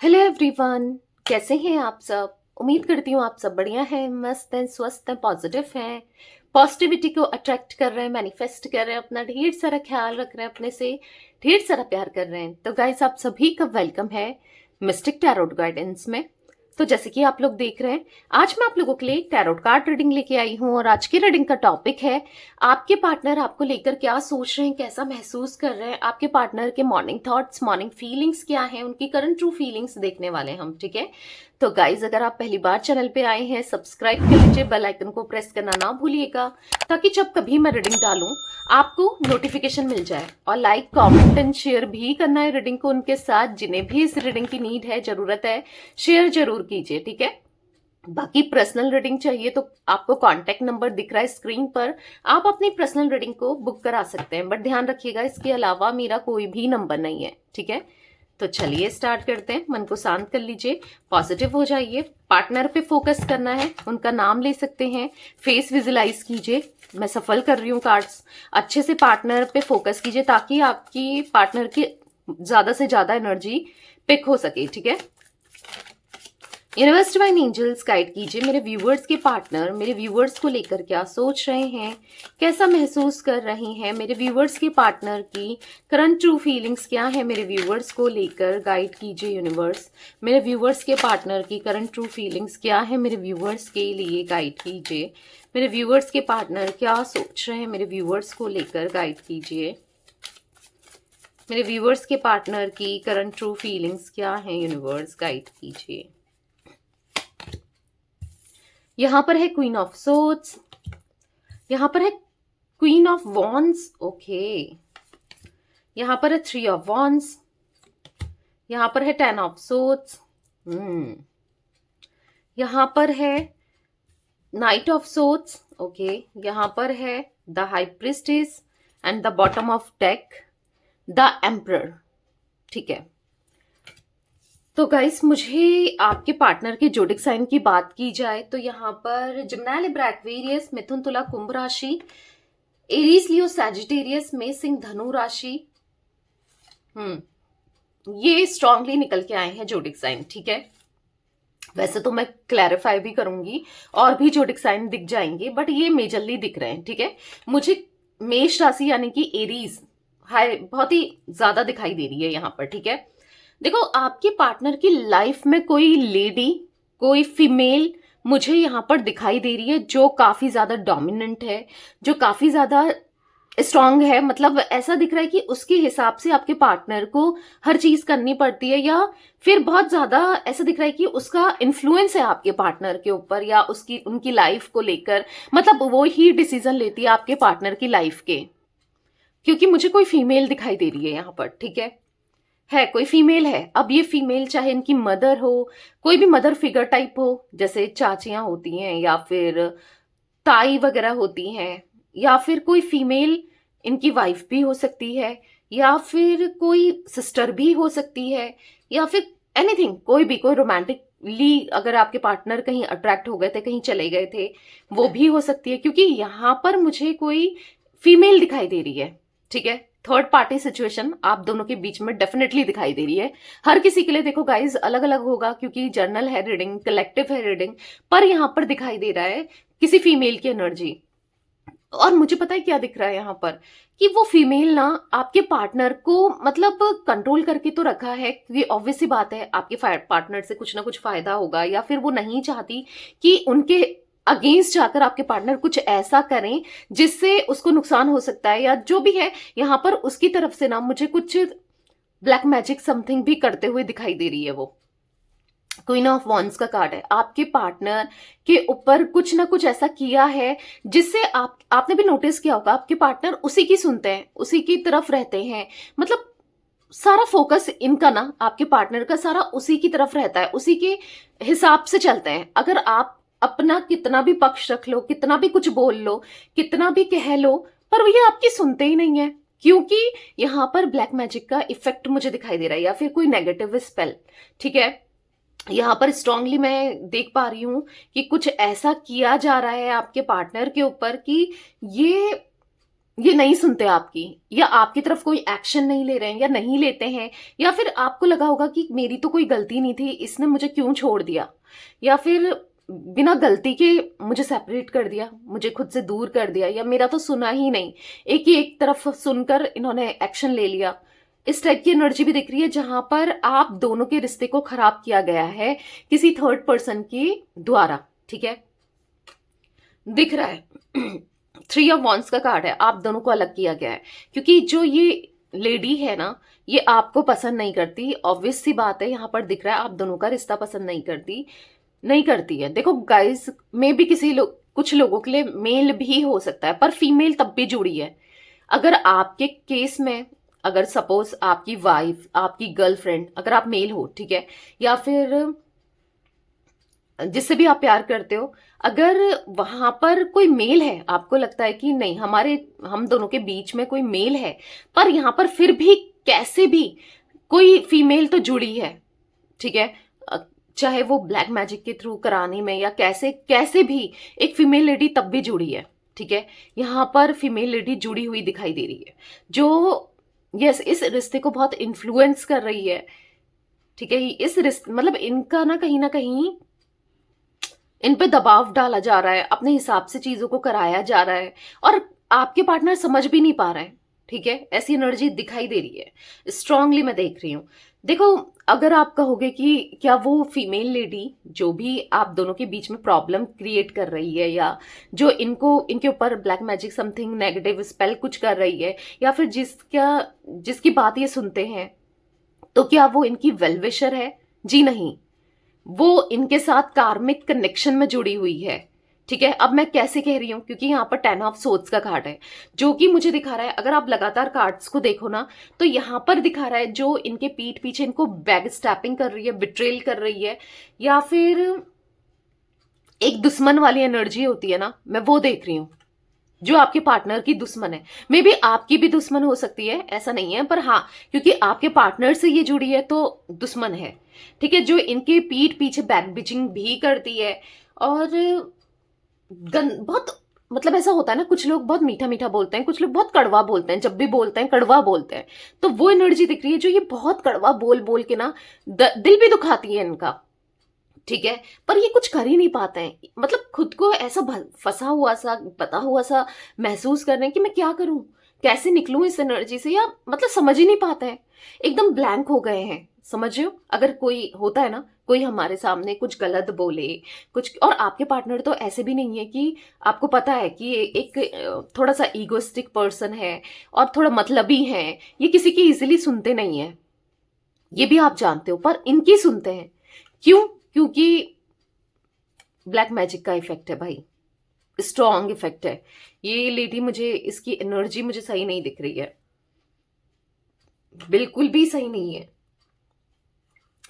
Hello everyone. कैसे हैं आप सब? उम्मीद करती हूँ आप सब बढ़िया हैं, मस्त हैं, स्वस्थ हैं, पॉजिटिव हैं, पॉजिटिविटी को अट्रैक्ट कर रहे हैं, मैनिफेस्ट कर रहे हैं, अपना ढेर सारा ख्याल रख रहे हैं, अपने से ढेर सारा प्यार कर रहे हैं। तो गाइस, आप सभी का वेलकम है मिस्टिक टैरोट गाइडेंस में। तो जैसे कि आप लोग देख रहे हैं, आज मैं आप लोगों के लिए एक टैरोट कार्ड रीडिंग लेके आई हूँ और आज की रीडिंग का टॉपिक है आपके पार्टनर आपको लेकर क्या सोच रहे हैं, कैसा महसूस कर रहे हैं, आपके पार्टनर के मॉर्निंग थॉट्स, मॉर्निंग फीलिंग्स क्या हैं, उनकी करंट ट्रू फीलिंग्स देखने वाले हैं हम। ठीक है, तो गाइज अगर आप पहली बार चैनल पे आए हैं, सब्सक्राइब कर लीजिए, बेल आइकन को प्रेस करना ना भूलिएगा ताकि जब कभी मैं रीडिंग डालूं आपको नोटिफिकेशन मिल जाए। और लाइक, कमेंट एंड शेयर भी करना है रीडिंग को उनके साथ, जिन्हें भी इस रीडिंग की नीड है, जरूरत है, शेयर जरूर कीजिए। ठीक है, बाकी पर्सनल रीडिंग चाहिए तो आपको कांटेक्ट नंबर दिख रहा है स्क्रीन पर, आप अपनी पर्सनल रीडिंग को बुक करा सकते हैं। बट ध्यान रखिएगा, इसके अलावा मेरा कोई भी नंबर नहीं है। ठीक है, तो चलिए स्टार्ट करते हैं। मन को शांत कर लीजिए, पॉजिटिव हो जाइए, पार्टनर पे फोकस करना है, उनका नाम ले सकते हैं, फेस विजुलाइज कीजिए। मैं सफल कर रही हूँ कार्ड्स। अच्छे से पार्टनर पे फोकस कीजिए ताकि आपकी पार्टनर की ज्यादा से ज्यादा एनर्जी पिक हो सके। ठीक है, यूनिवर्स डिवाइन एंजल्स गाइड कीजिए मेरे व्यूवर्स के पार्टनर मेरे व्यूवर्स को लेकर क्या सोच रहे हैं, कैसा महसूस कर रहे हैं, मेरे व्यूवर्स के पार्टनर की करंट ट्रू फीलिंग्स क्या है, मेरे व्यूवर्स को लेकर गाइड कीजिए यूनिवर्स। मेरे व्यूवर्स के पार्टनर की करंट ट्रू फीलिंग्स क्या है, मेरे व्यूवर्स के लिए गाइड कीजिए। मेरे व्यूवर्स के पार्टनर क्या सोच रहे हैं, मेरे व्यूवर्स को लेकर गाइड कीजिए। मेरे व्यूवर्स के पार्टनर की करंट ट्रू फीलिंग्स क्या है, यूनिवर्स गाइड कीजिए। यहां पर है क्वीन ऑफ सोर्ड्स, यहां पर है क्वीन ऑफ वॉन्ड्स, ओके, यहां पर है थ्री ऑफ वॉन्ड्स, यहां पर है टेन ऑफ सोर्ड्स, यहां पर है नाइट ऑफ सोर्ड्स, ओके, यहां पर है the high priestess and the bottom of deck, the emperor. ठीक है, तो गाइस मुझे आपके पार्टनर के जोडिक साइन की बात की जाए तो यहाँ पर जिम्नाय, लिब्रा, एक्वेरियस, मिथुन, तुला, कुंभ राशि, एरीज, लियो, सैजिटेरियस, मेष, सिंह, धनु राशि, ये स्ट्रांगली निकल के आए हैं जोडिक साइन। ठीक है, वैसे तो मैं क्लैरिफाई भी करूंगी और भी जोडिक साइन दिख जाएंगे, बट ये मेजरली दिख रहे हैं। ठीक है, मुझे मेष राशि यानी कि एरीज हाई बहुत ही ज्यादा दिखाई दे रही है यहाँ पर। ठीक है, देखो आपके पार्टनर की लाइफ में कोई लेडी, कोई फीमेल मुझे यहाँ पर दिखाई दे रही है जो काफी ज्यादा डोमिनेंट है, जो काफी ज्यादा स्ट्रांग है। मतलब ऐसा दिख रहा है कि उसके हिसाब से आपके पार्टनर को हर चीज करनी पड़ती है, या फिर बहुत ज्यादा ऐसा दिख रहा है कि उसका इन्फ्लुएंस है आपके पार्टनर के ऊपर या उसकी उनकी लाइफ को लेकर। मतलब वो ही डिसीजन लेती है आपके पार्टनर की लाइफ के, क्योंकि मुझे कोई फीमेल दिखाई दे रही है यहाँ पर। ठीक है कोई फीमेल है। अब ये फीमेल चाहे इनकी मदर हो, कोई भी मदर फिगर टाइप हो, जैसे चाचियां होती हैं या फिर ताई वगैरह होती हैं, या फिर कोई फीमेल इनकी वाइफ भी हो सकती है, या फिर कोई सिस्टर भी हो सकती है, या फिर एनीथिंग, कोई भी, कोई रोमांटिकली अगर आपके पार्टनर कहीं अट्रैक्ट हो गए थे, कहीं चले गए थे, वो भी हो सकती है, क्योंकि यहाँ पर मुझे कोई फीमेल दिखाई दे रही है। ठीक है, थर्ड पार्टी सिचुएशन आप दोनों के बीच में डेफिनेटली दिखाई दे रही है। हर किसी के लिए देखो गाइज अलग अलग होगा, क्योंकि जर्नल है रीडिंग, कलेक्टिव है रीडिंग, पर यहां पर दिखाई दे रहा है किसी फीमेल की एनर्जी। और मुझे पता है क्या दिख रहा है यहाँ पर, कि वो फीमेल ना आपके पार्टनर को मतलब कंट्रोल करके तो रखा है, क्योंकि ऑब्वियस सी बात है आपके पार्टनर से कुछ ना कुछ फायदा होगा, या फिर वो नहीं चाहती कि उनके अगेंस्ट जाकर आपके पार्टनर कुछ ऐसा करें जिससे उसको नुकसान हो सकता है, या जो भी है यहाँ पर उसकी तरफ से ना मुझे कुछ ब्लैक मैजिक समथिंग भी करते हुए दिखाई दे रही है। वो क्वीन ऑफ वॉन्ड्स का कार्ड है, आपके पार्टनर के ऊपर कुछ ना कुछ ऐसा किया है जिससे आपने भी नोटिस किया होगा, आपके पार्टनर उसी की सुनते हैं, उसी की तरफ रहते हैं। मतलब सारा फोकस इनका ना, आपके पार्टनर का सारा उसी की तरफ रहता है, उसी के हिसाब से चलते हैं। अगर आप अपना कितना भी पक्ष रख लो, कितना भी कुछ बोल लो, कितना भी कह लो, पर ये आपकी सुनते ही नहीं है, क्योंकि यहां पर ब्लैक मैजिक का इफेक्ट मुझे दिखाई दे रहा है, या फिर कोई नेगेटिव स्पेल। ठीक है, यहाँ पर स्ट्रांगली मैं देख पा रही हूं कि कुछ ऐसा किया जा रहा है आपके पार्टनर के ऊपर कि ये नहीं सुनते आपकी, या आपकी तरफ कोई एक्शन नहीं ले रहे हैं, या नहीं लेते हैं, या फिर आपको लगा होगा कि मेरी तो कोई गलती नहीं थी, इसने मुझे क्यों छोड़ दिया, या फिर बिना गलती के मुझे सेपरेट कर दिया, मुझे खुद से दूर कर दिया, या मेरा तो सुना ही नहीं, एक ही एक तरफ सुनकर इन्होंने एक्शन ले लिया। इस टाइप की एनर्जी भी दिख रही है जहां पर आप दोनों के रिश्ते को खराब किया गया है किसी थर्ड पर्सन के द्वारा। ठीक है, दिख रहा है 3 ऑफ वॉन्ड्स का कार्ड है, आप दोनों को अलग किया गया है, क्योंकि जो ये लेडी है ना, ये आपको पसंद नहीं करती, ऑब्वियस सी बात है, यहाँ पर दिख रहा है आप दोनों का रिश्ता पसंद नहीं करती है। देखो गाइस, मे भी कुछ लोगों के लिए मेल भी हो सकता है, पर फीमेल तब भी जुड़ी है। अगर आपके केस में, अगर सपोज आपकी वाइफ, आपकी गर्लफ्रेंड, अगर आप मेल हो, ठीक है, या फिर जिससे भी आप प्यार करते हो, अगर वहां पर कोई मेल है, आपको लगता है कि नहीं हम दोनों के बीच में कोई मेल है, पर यहां पर फिर भी कैसे भी कोई फीमेल तो जुड़ी है। ठीक है, चाहे वो ब्लैक मैजिक के थ्रू कराने में, या कैसे कैसे भी एक फीमेल लेडी तब भी जुड़ी है। ठीक है, यहां पर फीमेल लेडी जुड़ी हुई दिखाई दे रही है, जो यस इस रिश्ते को बहुत इन्फ्लुएंस कर रही है। ठीक है, इस रिश्ते मतलब इनका ना कहीं इन पे दबाव डाला जा रहा है, अपने हिसाब से चीजों को कराया जा रहा है, और आपके पार्टनर समझ भी नहीं पा रहे हैं। ठीक है, ऐसी एनर्जी दिखाई दे रही है, स्ट्रांगली मैं देख रही हूं। देखो, अगर आप कहोगे कि क्या वो फीमेल लेडी जो भी आप दोनों के बीच में प्रॉब्लम क्रिएट कर रही है, या जो इनके ऊपर black magic something negative spell कुछ कर रही है, या फिर जिसकी बात ये सुनते हैं, तो क्या वो इनकी वेल विशर है? जी नहीं, वो इनके साथ कार्मिक कनेक्शन में जुड़ी हुई है। ठीक है, अब मैं कैसे कह रही हूं, क्योंकि यहाँ पर 10 ऑफ सोर्ड्स का कार्ड है, जो कि मुझे दिखा रहा है, अगर आप लगातार कार्ड्स को देखो ना, तो यहां पर दिखा रहा है जो इनके पीठ पीछे इनको बैग स्टैपिंग कर रही है, बिट्रेल कर रही है, या फिर एक दुश्मन वाली एनर्जी होती है ना, मैं वो देख रही हूं, जो आपके पार्टनर की दुश्मन है। मे बी आपकी भी दुश्मन हो सकती है, ऐसा नहीं है, पर हाँ, क्योंकि आपके पार्टनर से ये जुड़ी है तो दुश्मन है। ठीक है, जो इनके पीठ पीछे बैक बिचिंग भी करती है, और बहुत मतलब ऐसा होता है ना, कुछ लोग बहुत मीठा मीठा बोलते हैं, कुछ लोग बहुत कड़वा बोलते हैं, जब भी बोलते हैं कड़वा बोलते हैं, तो वो एनर्जी दिख रही है, जो ये बहुत कड़वा बोल बोल के ना दिल भी दुखाती है इनका। ठीक है, पर ये कुछ कर ही नहीं पाते हैं, मतलब खुद को ऐसा फंसा हुआ सा, बता हुआ सा महसूस कर रहे हैं कि मैं क्या करूं, कैसे निकलूं इस एनर्जी से, या मतलब समझ ही नहीं पाते हैं, एकदम ब्लैंक हो गए हैं। समझ रहे हो, अगर कोई होता है ना, कोई हमारे सामने कुछ गलत बोले कुछ, और आपके पार्टनर तो ऐसे भी नहीं है कि आपको पता है कि एक थोड़ा सा ईगोइस्टिक पर्सन है और थोड़ा मतलबी है, ये किसी की इजीली सुनते नहीं है, ये भी आप जानते हो, पर इनकी सुनते हैं। क्यों? क्योंकि ब्लैक मैजिक का इफेक्ट है भाई, स्ट्रॉन्ग इफेक्ट है। ये लेडी मुझे, इसकी एनर्जी मुझे सही नहीं दिख रही है, बिल्कुल भी सही नहीं है।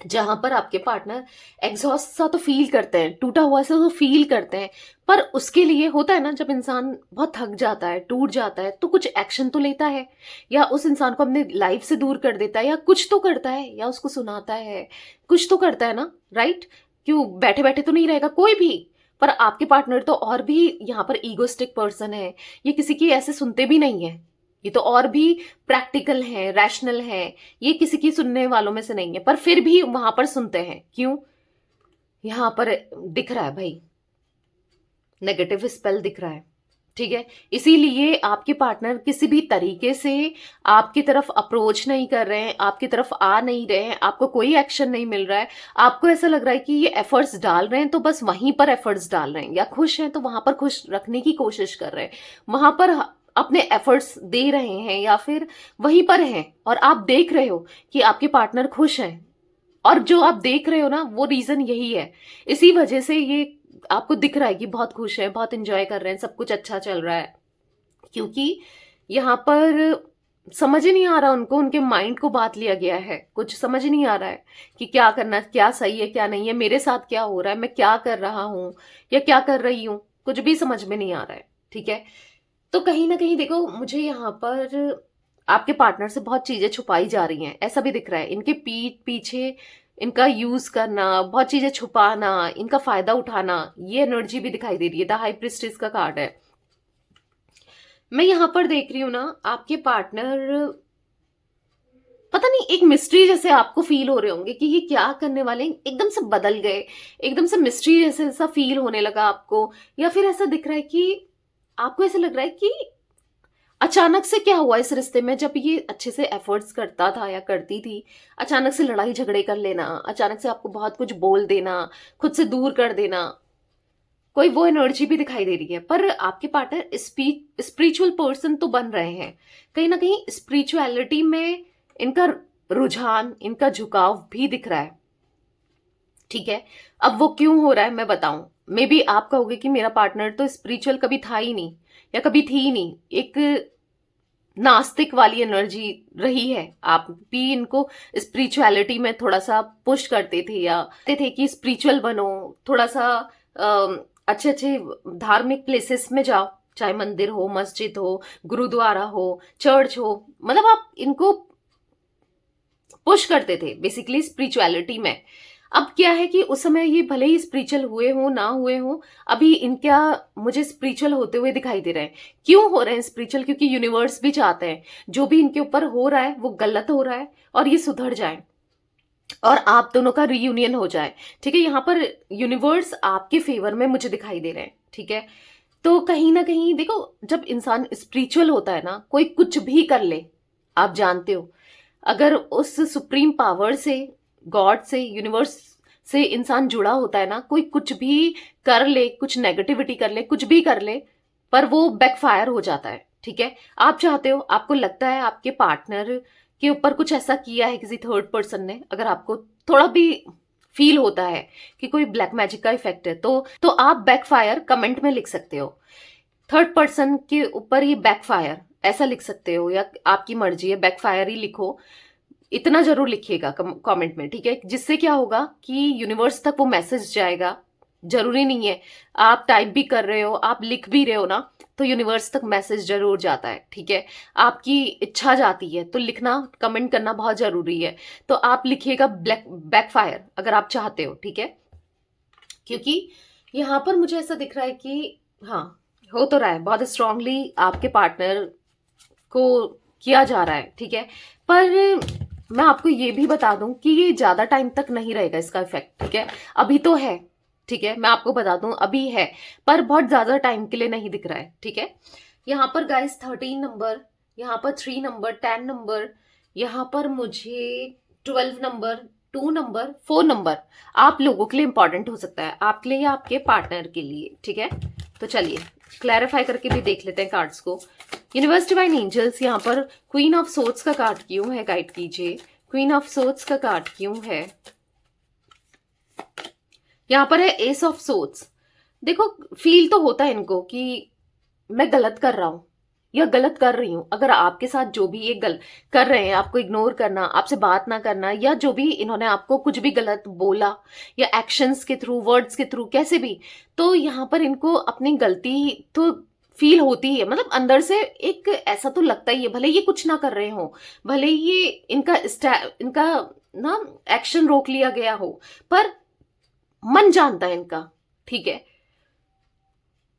जहां पर आपके पार्टनर एग्जॉस्ट सा तो फील करते हैं, टूटा हुआ सा तो फील करते हैं, पर उसके लिए होता है ना, जब इंसान बहुत थक जाता है, टूट जाता है, तो कुछ एक्शन तो लेता है, या उस इंसान को अपने लाइफ से दूर कर देता है, या कुछ तो करता है, या उसको सुनाता है, कुछ तो करता है ना, राइट? क्यों बैठे बैठे तो नहीं रहेगा कोई भी। पर आपके पार्टनर तो और भी यहाँ पर ईगोस्टिक पर्सन है, ये किसी की ऐसे सुनते भी नहीं है, ये तो और भी प्रैक्टिकल है, रैशनल है, ये किसी की सुनने वालों में से नहीं है, पर फिर भी वहां पर सुनते हैं। क्यों? यहां पर दिख रहा है भाई, नेगेटिव स्पेल दिख रहा है। ठीक है, इसीलिए आपके पार्टनर किसी भी तरीके से आपकी तरफ अप्रोच नहीं कर रहे हैं, आपकी तरफ आ नहीं रहे हैं, आपको कोई एक्शन नहीं मिल रहा है, आपको ऐसा लग रहा है कि ये एफर्ट्स डाल रहे हैं तो बस वहीं पर एफर्ट्स डाल रहे हैं, या खुश हैं तो वहां पर खुश रखने की कोशिश कर रहे हैं, वहां पर अपने एफर्ट्स दे रहे हैं, या फिर वहीं पर हैं, और आप देख रहे हो कि आपके पार्टनर खुश हैं, और जो आप देख रहे हो ना, वो रीजन यही है, इसी वजह से ये आपको दिख रहा है कि बहुत खुश है, बहुत एंजॉय कर रहे हैं, सब कुछ अच्छा चल रहा है। क्योंकि यहाँ पर समझ ही नहीं आ रहा उनको, उनके माइंड को बात लिया गया है, कुछ समझ ही नहीं आ रहा है कि क्या करना, क्या सही है क्या नहीं है, मेरे साथ क्या हो रहा है, मैं क्या कर रहा हूं या क्या कर रही हूं, कुछ भी समझ में नहीं आ रहा है। ठीक है, तो कहीं ना कहीं देखो, मुझे यहाँ पर आपके पार्टनर से बहुत चीजें छुपाई जा रही हैं, ऐसा भी दिख रहा है, इनके पीठ पीछे इनका यूज करना, बहुत चीजें छुपाना, इनका फायदा उठाना, ये एनर्जी भी दिखाई दे रही है। द हाई प्रिस्टेस का कार्ड है, मैं यहाँ पर देख रही हूँ ना, आपके पार्टनर पता नहीं एक मिस्ट्री जैसे आपको फील हो रहे होंगे कि ये क्या करने वाले हैं, एकदम से बदल गए, एकदम से मिस्ट्री जैसे ऐसा फील होने लगा आपको, या फिर ऐसा दिख रहा है कि आपको ऐसा लग रहा है कि अचानक से क्या हुआ इस रिश्ते में, जब ये अच्छे से एफर्ट्स करता था या करती थी, अचानक से लड़ाई झगड़े कर लेना, अचानक से आपको बहुत कुछ बोल देना, खुद से दूर कर देना, कोई वो एनर्जी भी दिखाई दे रही है। पर आपके पार्टनर स्पिरिचुअल पर्सन तो बन रहे हैं, कहीं ना कहीं स्पिरिचुअलिटी में इनका रुझान, इनका झुकाव भी दिख रहा है, ठीक है। अब वो क्यों हो रहा है मैं बताऊं। मे बी आप कहोगे कि मेरा पार्टनर तो स्पिरिचुअल कभी था ही नहीं या कभी थी ही नहीं, एक नास्तिक वाली एनर्जी रही है। आप भी इनको स्पिरिचुअलिटी में थोड़ा सा पुश करते थे या कहते थे कि स्पिरिचुअल बनो, थोड़ा सा अच्छे अच्छे धार्मिक प्लेसेस में जाओ, चाहे मंदिर हो, मस्जिद हो, गुरुद्वारा हो, चर्च हो, मतलब आप इनको पुश करते थे बेसिकली स्पिरिचुअलिटी में। अब क्या है कि उस समय ये भले ही स्पिरिचुअल हुए हो ना हुए हो, अभी इनका मुझे स्पिरिचुअल होते हुए दिखाई दे रहे हैं। क्यों हो रहे हैं स्पिरिचुअल? क्योंकि यूनिवर्स भी चाहते हैं जो भी इनके ऊपर हो रहा है वो गलत हो रहा है और ये सुधर जाए और आप दोनों का रीयूनियन हो जाए, ठीक है। यहाँ पर यूनिवर्स आपके फेवर में मुझे दिखाई दे रहे हैं, ठीक है। तो कहीं ना कहीं देखो, जब इंसान स्पिरिचुअल होता है ना, कोई कुछ भी कर ले, आप जानते हो, अगर उस सुप्रीम पावर से, गॉड से, यूनिवर्स से इंसान जुड़ा होता है ना, कोई कुछ भी कर ले, कुछ नेगेटिविटी कर ले, कुछ भी कर ले, पर वो बैकफायर हो जाता है, ठीक है। आप चाहते हो, आपको लगता है आपके पार्टनर के ऊपर कुछ ऐसा किया है किसी थर्ड पर्सन ने, अगर आपको थोड़ा भी फील होता है कि कोई ब्लैक मैजिक का इफेक्ट है, तो आप बैकफायर कमेंट में लिख सकते हो। थर्ड पर्सन के ऊपर ही बैकफायर ऐसा लिख सकते हो, या आपकी मर्जी है, बैकफायर ही लिखो, इतना जरूर लिखिएगा कमेंट में, ठीक है। जिससे क्या होगा कि यूनिवर्स तक वो मैसेज जाएगा। जरूरी नहीं है आप टाइप भी कर रहे हो, आप लिख भी रहे हो ना, तो यूनिवर्स तक मैसेज जरूर जाता है, ठीक है। आपकी इच्छा जाती है तो लिखना, कमेंट करना बहुत जरूरी है। तो आप लिखिएगा बैकफायर अगर आप चाहते हो, ठीक है। क्योंकि यहाँ पर मुझे ऐसा दिख रहा है कि हाँ, हो तो रहा है, बहुत स्ट्रांगली आपके पार्टनर को किया जा रहा है, ठीक है। पर मैं आपको ये भी बता दूं कि ये ज्यादा टाइम तक नहीं रहेगा इसका इफेक्ट, ठीक है। अभी तो है, ठीक है, मैं आपको बता दूं अभी है, पर बहुत ज्यादा टाइम के लिए नहीं दिख रहा है, ठीक है। यहाँ पर गाइस 13 नंबर, यहाँ पर 3 नंबर, 10 नंबर, यहाँ पर मुझे 12 नंबर, 2 नंबर, 4 नंबर आप लोगों के लिए इंपॉर्टेंट हो सकता है, आपके लिए या आपके पार्टनर के लिए, ठीक है। तो चलिए क्लैरिफाई करके भी देख लेते हैं कार्ड्स को। यूनिवर्स डिवाइन एंजल्स, यहाँ पर क्वीन ऑफ सोर्ड्स का कार्ड क्यों है, गाइड कीजिए। क्वीन ऑफ सोर्ड्स का कार्ड क्यों है। यहाँ पर है एस ऑफ सोर्ड्स। देखो, फील तो होता है इनको कि मैं गलत कर रहा हूं या गलत कर रही हूं। अगर आपके साथ जो भी ये कर रहे हैं, आपको इग्नोर करना, आपसे बात ना करना, या जो भी इन्होंने आपको कुछ भी गलत बोला या एक्शंस के थ्रू, वर्ड्स के थ्रू, कैसे भी, तो यहाँ पर इनको अपनी गलती तो फील होती है, मतलब अंदर से एक ऐसा तो लगता ही है, भले ये कुछ ना कर रहे हो, भले ये इनका ना एक्शन रोक लिया गया हो, पर मन जानता है इनका, ठीक है,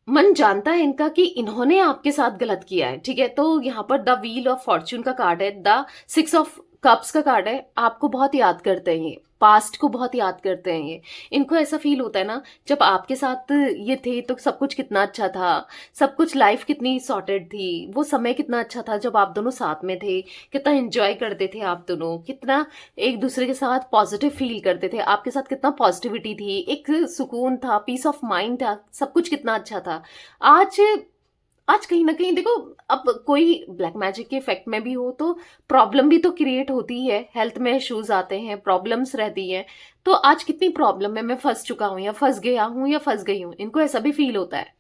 मन जानता है इनका कि इन्होंने आपके साथ गलत किया है, ठीक है। तो यहाँ पर द व्हील ऑफ फॉर्च्यून का कार्ड है, द 6 ऑफ कप्स का कार्ड है। आपको बहुत याद करते हैं ये, पास्ट को बहुत याद करते हैं ये। इनको ऐसा फील होता है ना, जब आपके साथ ये थे तो सब कुछ कितना अच्छा था, सब कुछ, लाइफ कितनी सॉर्टेड थी, वो समय कितना अच्छा था जब आप दोनों साथ में थे, कितना एंजॉय करते थे आप दोनों, कितना एक दूसरे के साथ पॉजिटिव फील करते थे, आपके साथ कितना पॉजिटिविटी थी, एक सुकून था, पीस ऑफ माइंड था, सब कुछ कितना अच्छा था। आज आज कहीं ना कहीं देखो, अब कोई ब्लैक मैजिक के इफेक्ट में भी हो तो प्रॉब्लम भी तो क्रिएट होती है, हेल्थ में इश्यूज आते हैं, प्रॉब्लम्स रहती हैं। तो आज कितनी प्रॉब्लम में मैं फंस चुका हूं, या फंस गया हूं, या फंस गई हूं, इनको ऐसा भी फील होता है।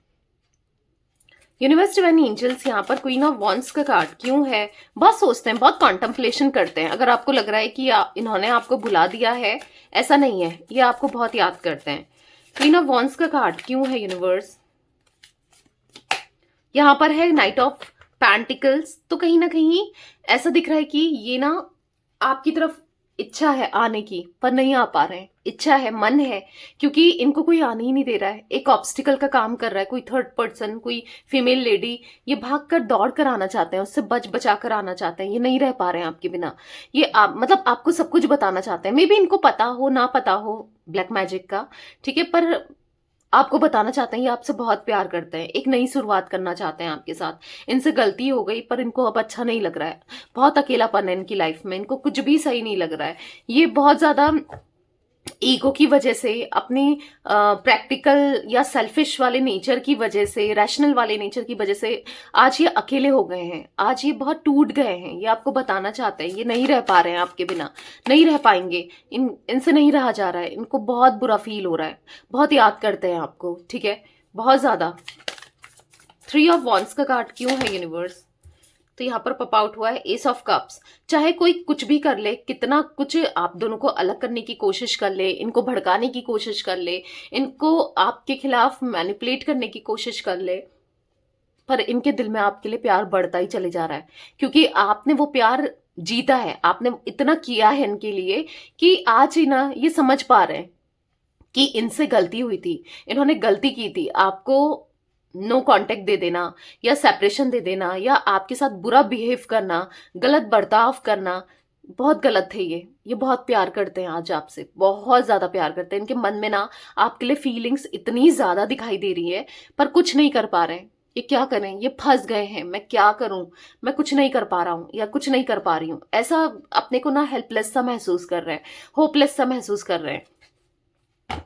यूनिवर्स डिवाइन एंजल्स, यहाँ पर क्वीन ऑफ वॉन्ड्स का कार्ड क्यों है। बहुत सोचते हैं, बहुत कॉन्टम्पलेशन करते हैं। अगर आपको लग रहा है कि इन्होंने आपको भुला दिया है, ऐसा नहीं है, ये आपको बहुत याद करते हैं। क्वीन ऑफ वॉन्ड्स का कार्ड क्यों है यूनिवर्स। यहाँ पर है नाइट ऑफ पेंटिकल्स। तो कहीं ना कहीं ऐसा दिख रहा है कि ये ना आपकी तरफ इच्छा है आने की पर नहीं आ पा रहे हैं, इच्छा है, मन है, क्योंकि इनको कोई आने ही नहीं दे रहा है, एक ऑब्स्टिकल का काम कर रहा है, कोई थर्ड पर्सन, कोई फीमेल लेडी, ये भाग कर दौड़ कर आना चाहते हैं, उससे बच बचा कर आना चाहते हैं, ये नहीं रह पा रहे हैं आपके बिना। ये मतलब आपको सब कुछ बताना चाहते हैं, मे बी इनको पता हो ना पता हो ब्लैक मैजिक का, ठीक है, पर आपको बताना चाहते हैं ये आपसे बहुत प्यार करते हैं, एक नई शुरुआत करना चाहते हैं आपके साथ। इनसे गलती हो गई पर इनको अब अच्छा नहीं लग रहा है, बहुत अकेलापन है इनकी लाइफ में, इनको कुछ भी सही नहीं लग रहा है। ये बहुत ज्यादा ईगो की वजह से, अपनी प्रैक्टिकल या सेल्फिश वाले नेचर की वजह से, रैशनल वाले नेचर की वजह से आज ये अकेले हो गए हैं, आज ये बहुत टूट गए हैं। ये आपको बताना चाहते हैं ये नहीं रह पा रहे हैं आपके बिना, नहीं रह पाएंगे, इनसे नहीं रहा जा रहा है, इनको बहुत बुरा फील हो रहा है, बहुत याद करते हैं आपको, ठीक है, बहुत ज्यादा। 3 ऑफ वॉन्ड्स का कार्ड क्यों है यूनिवर्स? तो यहाँ पर पॉप आउट हुआ है एस ऑफ कप्स। चाहे कोई कुछ भी कर ले, कितना कुछ आप दोनों को अलग करने की कोशिश कर ले, इनको भड़काने की कोशिश कर ले, इनको आपके खिलाफ मैनिपुलेट करने की कोशिश कर ले, पर इनके दिल में आपके लिए प्यार बढ़ता ही चले जा रहा है, क्योंकि आपने वो प्यार जीता है, आपने इतना किया है इनके लिए कि आज ही ना ये समझ पा रहे हैं कि इनसे गलती हुई थी, इन्होंने गलती की थी, आपको नो कांटेक्ट दे देना या सेपरेशन दे देना या आपके साथ बुरा बिहेव करना, गलत बर्ताव करना, बहुत गलत है ये बहुत प्यार करते हैं आज आपसे, बहुत ज्यादा प्यार करते हैं। इनके मन में ना आपके लिए फीलिंग्स इतनी ज्यादा दिखाई दे रही है, पर कुछ नहीं कर पा रहे हैं। ये क्या करें, ये फंस गए हैं, मैं क्या करूं, मैं कुछ नहीं कर पा रहा हूं या कुछ नहीं कर पा रही हूं, ऐसा अपने को ना हेल्पलेस सा महसूस कर रहे हैं, होपलेस सा महसूस कर रहे हैं।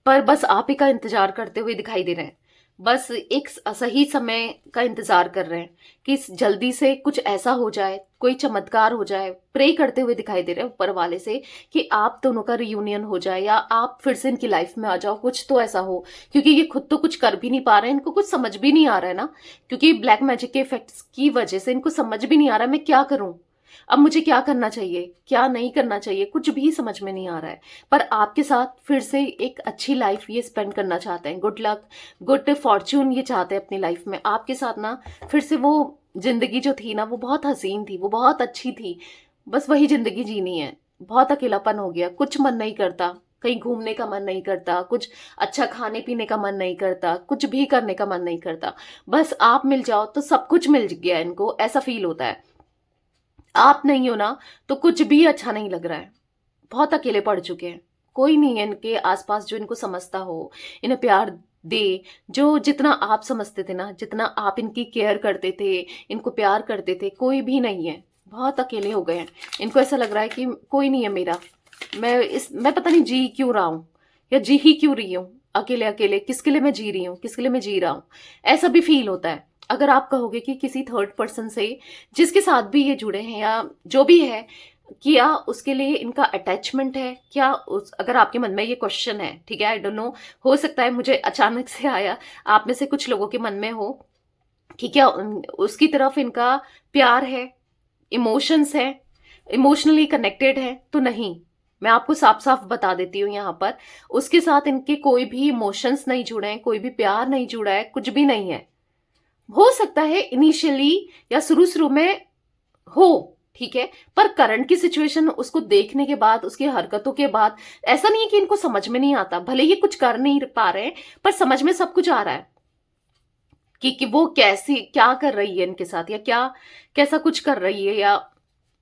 पर बस आप ही का इंतजार करते हुए दिखाई दे रहे हैं, बस एक सही समय का इंतजार कर रहे हैं कि जल्दी से कुछ ऐसा हो जाए, कोई चमत्कार हो जाए, प्रे करते हुए दिखाई दे रहे हैं ऊपर वाले से कि आप दोनों का रियूनियन हो जाए या आप फिर से इनकी लाइफ में आ जाओ, कुछ तो ऐसा हो, क्योंकि ये खुद तो कुछ कर भी नहीं पा रहे हैं, इनको कुछ समझ भी नहीं आ रहा है ना, क्योंकि ब्लैक मैजिक के इफेक्ट्स की वजह से इनको समझ भी नहीं आ रहा है मैं क्या करूं, अब मुझे क्या करना चाहिए, क्या नहीं करना चाहिए, कुछ भी समझ में नहीं आ रहा है। पर आपके साथ फिर से एक अच्छी लाइफ ये स्पेंड करना चाहते हैं, गुड लक, गुड फॉर्च्यून ये चाहते हैं अपनी लाइफ में आपके साथ ना, फिर से वो जिंदगी जो थी ना वो बहुत हसीन थी, वो बहुत अच्छी थी, बस वही जिंदगी जीनी है। बहुत अकेलापन हो गया, कुछ मन नहीं करता, कहीं घूमने का मन नहीं करता, कुछ अच्छा खाने पीने का मन नहीं करता, कुछ भी करने का मन नहीं करता, बस आप मिल जाओ तो सब कुछ मिल गया इनको, ऐसा फील होता है। आप नहीं हो ना तो कुछ भी अच्छा नहीं लग रहा है, बहुत अकेले पड़ चुके हैं, कोई नहीं है इनके आसपास जो इनको समझता हो, इन्हें प्यार दे, जो जितना आप समझते थे ना, जितना आप इनकी केयर करते थे, इनको प्यार करते थे, कोई भी नहीं है, बहुत अकेले हो गए हैं। इनको ऐसा लग रहा है कि कोई नहीं है मेरा, मैं पता नहीं जी क्यों रहा हूं या जी ही क्यों रही हूं, अकेले अकेले किसके लिए मैं जी रही हूँ, किसके लिए मैं जी रहा हूँ, ऐसा भी फील होता है। अगर आप कहोगे कि किसी थर्ड पर्सन से जिसके साथ भी ये जुड़े हैं या जो भी है, क्या उसके लिए इनका अटैचमेंट है क्या, अगर आपके मन में ये क्वेश्चन है, ठीक है, आई डोंट नो, हो सकता है मुझे अचानक से आया, आप में से कुछ लोगों के मन में हो कि क्या उसकी तरफ इनका प्यार है, इमोशंस है, इमोशनली कनेक्टेड है, तो नहीं, मैं आपको साफ साफ बता देती हूँ यहाँ पर, उसके साथ इनके कोई भी इमोशंस नहीं जुड़े हैं, कोई भी प्यार नहीं जुड़ा है, कुछ भी नहीं है। हो सकता है इनिशियली या शुरू शुरू में हो, ठीक है, पर करंट की सिचुएशन उसको देखने के बाद, उसकी हरकतों के बाद, ऐसा नहीं है कि इनको समझ में नहीं आता, भले ये कुछ कर नहीं पा रहे हैं पर समझ में सब कुछ आ रहा है कि वो कैसी क्या कर रही है इनके साथ, या क्या कैसा कुछ कर रही है, या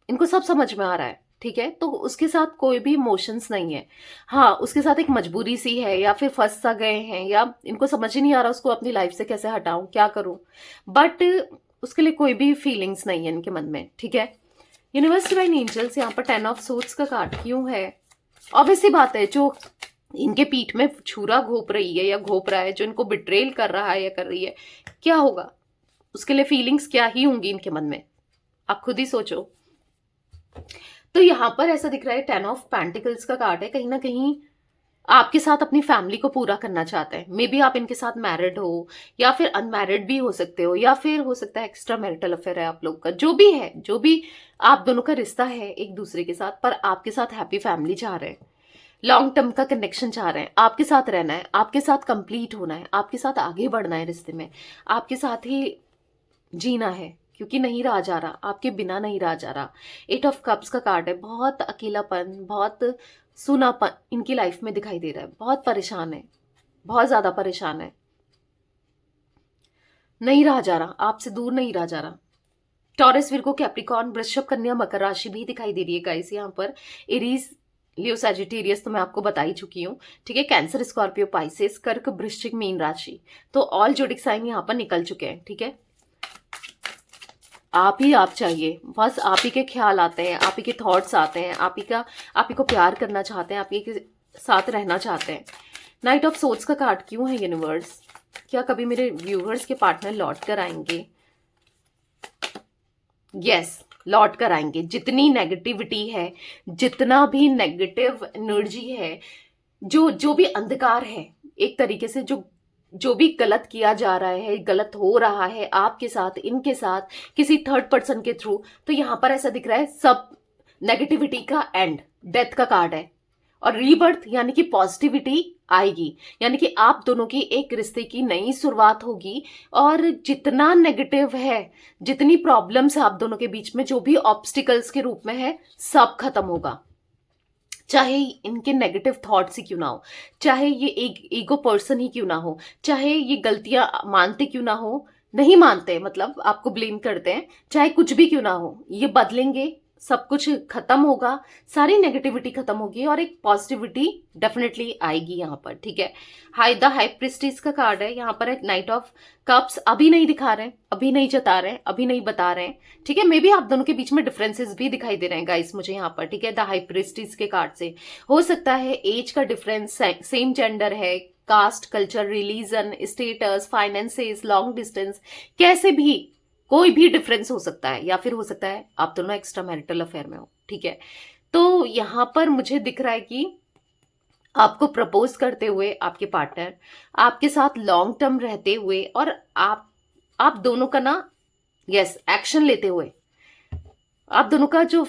इनको सब समझ में आ रहा है, ठीक है, तो उसके साथ कोई भी इमोशंस नहीं है। हाँ, उसके साथ एक मजबूरी सी है, या फिर फंस सा गए हैं, या इनको समझ ही नहीं आ रहा उसको अपनी लाइफ से कैसे हटाऊं, क्या करूं, बट उसके लिए कोई भी फीलिंग्स नहीं है इनके मन में, ठीक है। यूनिवर्स डिवाइन एंजल्स यहाँ पर 10 ऑफ सोर्ड्स का कार्ड क्यों है? ऑब्वियसली बात है, जो इनके पीठ में छुरा घोप रही है या घोप रहा है, जो इनको बिट्रेल कर रहा है या कर रही है, क्या होगा उसके लिए फीलिंग्स क्या ही होंगी इनके मन में, आप खुद ही सोचो। तो यहां पर ऐसा दिख रहा है 10 ऑफ पेंटिकल्स का कार्ड है, कहीं ना कहीं आपके साथ अपनी फैमिली को पूरा करना चाहते हैं, मे बी आप इनके साथ मैरिड हो या फिर अनमैरिड भी हो सकते हो, या फिर हो सकता है एक्स्ट्रा मैरिटल अफेयर है आप लोग का, जो भी है, जो भी आप दोनों का रिश्ता है एक दूसरे के साथ, पर आपके साथ हैप्पी फैमिली चाह रहे हैं, लॉन्ग टर्म का कनेक्शन चाह रहे हैं, आपके साथ रहना है, आपके साथ कंप्लीट होना है, आपके साथ आगे बढ़ना है रिश्ते में, आपके साथ ही जीना है, क्योंकि नहीं रहा जा रहा, आपके बिना नहीं रहा जा रहा। 8 ऑफ कप्स का कार्ड है, बहुत अकेलापन, बहुत सूनापन इनकी लाइफ में दिखाई दे रहा है, बहुत परेशान है, बहुत ज्यादा परेशान है, नहीं रहा जा रहा, आपसे दूर नहीं रहा जा रहा। टॉरस, विर्गो, कैप्रिकॉर्न, वृषभ, कन्या, मकर राशि भी दिखाई दे रही है गाइस यहाँ पर। एरीज, लियो, सैजिटेरियस तो मैं आपको बता ही चुकी हूँ, ठीक है। कैंसर, स्कॉर्पियो, पाइसेस, कर्क, वृश्चिक, मीन राशि, तो ऑल जोडिक साइन यहाँ पर निकल चुके हैं, ठीक है। आप ही आप चाहिए, बस आप ही के ख्याल आते हैं, आप ही के थॉट्स आते हैं, आप ही को प्यार करना चाहते हैं, आप ही के साथ रहना चाहते हैं। नाइट ऑफ सोर्ड्स का कार्ड क्यों है यूनिवर्स? क्या कभी मेरे व्यूअर्स के पार्टनर लौट कर आएंगे? यस, लौट कर आएंगे। जितनी नेगेटिविटी है, जितना भी नेगेटिव एनर्जी है, जो भी अंधकार है, एक तरीके से जो भी गलत किया जा रहा है, गलत हो रहा है आपके साथ, इनके साथ, किसी थर्ड पर्सन के थ्रू, तो यहां पर ऐसा दिख रहा है सब नेगेटिविटी का एंड, डेथ का कार्ड है, और रीबर्थ यानी कि पॉजिटिविटी आएगी, यानी कि आप दोनों की एक रिश्ते की नई शुरुआत होगी। और जितना नेगेटिव है, जितनी प्रॉब्लम्स है आप दोनों के बीच में, जो भी ऑब्स्टिकल्स के रूप में है, सब खत्म होगा। चाहे इनके नेगेटिव थॉट्स ही क्यों ना हो, चाहे ये एक ईगो पर्सन ही क्यों ना हो, चाहे ये गलतियां मानते क्यों ना हो, नहीं मानते मतलब आपको ब्लेम करते हैं, चाहे कुछ भी क्यों ना हो, ये बदलेंगे, सब कुछ खत्म होगा, सारी नेगेटिविटी खत्म होगी और एक पॉजिटिविटी डेफिनेटली आएगी यहाँ पर, ठीक है। द हाई प्रिस्टिस का कार्ड है यहाँ पर, नाइट ऑफ कप्स अभी नहीं दिखा रहे हैं, अभी नहीं जता रहे हैं, अभी नहीं बता रहे हैं, ठीक है। मे बी आप दोनों के बीच में डिफरेंसेस भी दिखाई दे रहे हैं गाइस मुझे यहाँ पर, ठीक है। द हाई प्रिस्टिस के कार्ड से हो सकता है एज का डिफरेंस, सेम जेंडर है, caste, culture, religion, status, finances, long distance, कैसे भी कोई भी डिफरेंस हो सकता है, या फिर हो सकता है आप दोनों एक्स्ट्रा मैरिटल अफेयर में हो, ठीक है। तो यहां पर मुझे दिख रहा है कि आपको प्रपोज करते हुए आपके पार्टनर, आपके साथ लॉन्ग टर्म रहते हुए, और आप दोनों का ना, यस, एक्शन लेते हुए आप दोनों का जो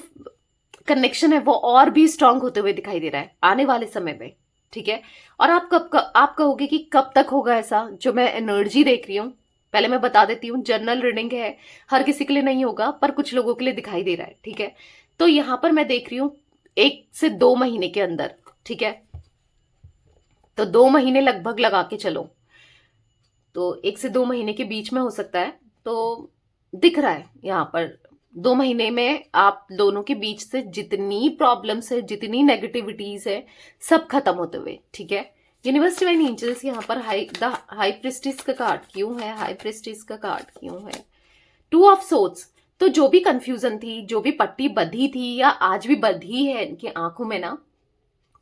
कनेक्शन है वो और भी स्ट्रांग होते हुए दिखाई दे रहा है आने वाले समय में, ठीक है। और आप कहोगे कि कब तक होगा ऐसा, जो मैं एनर्जी देख रही हूं, पहले मैं बता देती हूँ, जर्नल रीडिंग है, हर किसी के लिए नहीं होगा, पर कुछ लोगों के लिए दिखाई दे रहा है, ठीक है। तो यहां पर मैं देख रही हूं 1 से 2 महीने के अंदर, ठीक है। तो 2 महीने लगभग लगा के चलो, तो 1 से 2 महीने के बीच में हो सकता है, तो दिख रहा है यहां पर 2 महीने में आप दोनों के बीच से जितनी प्रॉब्लम्स है, जितनी नेगेटिविटीज है, सब खत्म होते हुए, ठीक है। यूनिवर्स डिवाइन एंजल्स यहाँ पर हाई प्रिस्टिस का कार्ड क्यों है? हाई प्रिस्टिस का कार्ड क्यों है? 2 ऑफ सोर्ड्स, तो जो भी कंफ्यूजन थी, जो भी पट्टी बंधी थी या आज भी बंधी है इनकी आंखों में ना,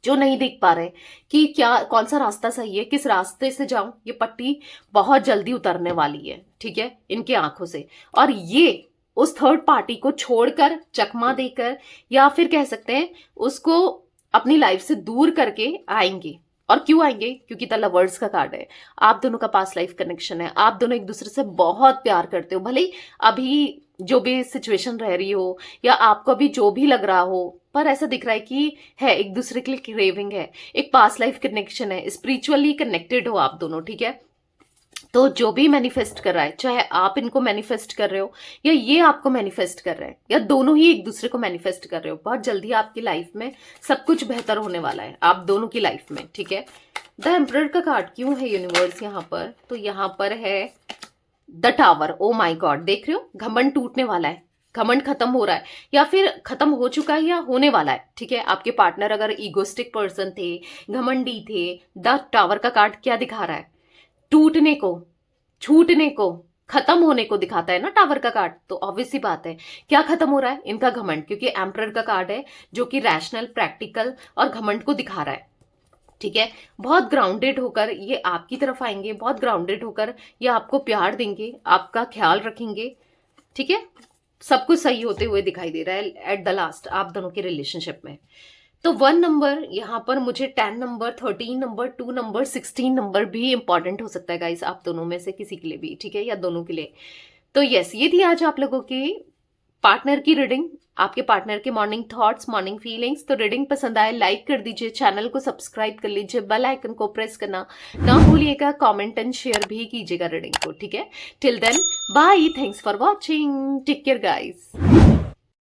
जो नहीं देख पा रहे कि क्या, कौन सा रास्ता सही है, किस रास्ते से जाऊं, ये पट्टी बहुत जल्दी उतरने वाली है, ठीक है, इनके आंखों से। और ये उस थर्ड पार्टी को छोड़कर, चकमा देकर, या फिर कह सकते हैं उसको अपनी लाइफ से दूर करके आएंगे। और क्यों आएंगे? क्योंकि द लवर्स का कार्ड है, आप दोनों का पास्ट लाइफ कनेक्शन है, आप दोनों एक दूसरे से बहुत प्यार करते हो, भले ही अभी जो भी सिचुएशन रह रही हो या आपको अभी जो भी लग रहा हो, पर ऐसा दिख रहा है कि है एक दूसरे के लिए क्रेविंग है, एक पास्ट लाइफ कनेक्शन है, स्पिरिचुअली कनेक्टेड हो आप दोनों, ठीक है। तो जो भी मैनिफेस्ट कर रहा है, चाहे आप इनको मैनिफेस्ट कर रहे हो या ये आपको मैनिफेस्ट कर रहे हैं, या दोनों ही एक दूसरे को मैनिफेस्ट कर रहे हो, बहुत जल्दी आपकी लाइफ में सब कुछ बेहतर होने वाला है आप दोनों की लाइफ में, ठीक है। द एम्परर का कार्ड क्यों है यूनिवर्स यहाँ पर? तो यहाँ पर है the tower. Oh my god, देख रहे हो, घमंड टूटने वाला है, घमंड खत्म हो रहा है, या फिर खत्म हो चुका है या होने वाला है, ठीक है। आपके पार्टनर अगर ईगोस्टिक पर्सन थे, घमंडी थे, द टावर का कार्ड क्या दिखा रहा है? टूटने को, छूटने को, खत्म होने को दिखाता है ना टावर का कार्ड। तो ऑब्वियस सी बात है, क्या खत्म हो रहा है? इनका घमंड, क्योंकि एम्परर का कार्ड है जो कि रैशनल, प्रैक्टिकल और घमंड को दिखा रहा है, ठीक है। बहुत ग्राउंडेड होकर ये आपकी तरफ आएंगे, बहुत ग्राउंडेड होकर ये आपको प्यार देंगे, आपका ख्याल रखेंगे, ठीक है। सब कुछ सही होते हुए दिखाई दे रहा है एट द लास्ट आप दोनों के रिलेशनशिप में। तो 1 नंबर यहाँ पर मुझे 10 नंबर, 13 नंबर, 2 नंबर, 16 नंबर भी इंपॉर्टेंट हो सकता है गाइस, आप दोनों में से किसी के लिए भी, ठीक है, या दोनों के लिए। तो यस, ये थी आज आप लोगों की पार्टनर की रीडिंग, आपके पार्टनर के मॉर्निंग थॉट्स, मॉर्निंग फीलिंग्स। तो रीडिंग पसंद आए लाइक कर दीजिए, चैनल को सब्सक्राइब कर लीजिए, बेल आइकन को प्रेस करना ना भूलिएगा, कमेंट एंड शेयर भी कीजिएगा रीडिंग को, ठीक है। Till then bye, thanks for watching, take care guys.